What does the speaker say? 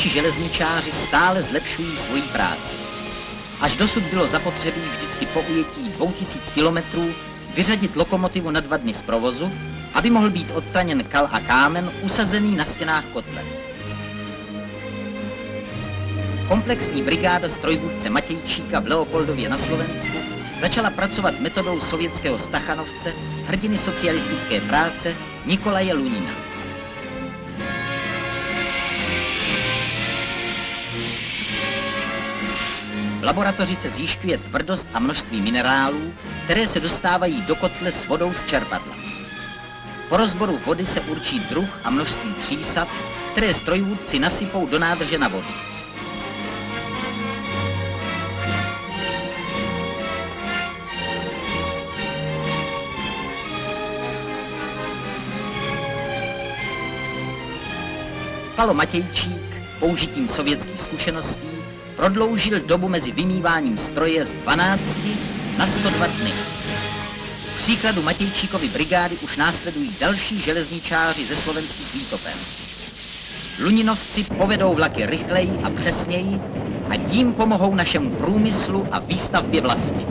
naši železničáři stále zlepšují svoji práci. Až dosud bylo zapotřebí vždycky po ujetí 2000 kilometrů vyřadit lokomotivu na 2 dny z provozu, aby mohl být odstraněn kal a kámen usazený na stěnách kotle. Komplexní brigáda strojvůdce Matějčíka v Leopoldově na Slovensku začala pracovat metodou sovětského Stachanovce, hrdiny socialistické práce Nikolaje Lunina. V laboratoři se zjišťuje tvrdost a množství minerálů, které se dostávají do kotle s vodou z čerpadla. Po rozboru vody se určí druh a množství přísad, které strojvůdci nasypou do nádrže na vodu. Palo Matějčík použitím sovětských zkušeností prodloužil dobu mezi vymýváním stroje z 12 na 102 dny. V příkladu Matějčíkovy brigády už následují další železničáři ze slovenských výtopen. Luninovci povedou vlaky rychleji a přesněji a tím pomohou našemu průmyslu a výstavbě vlasti.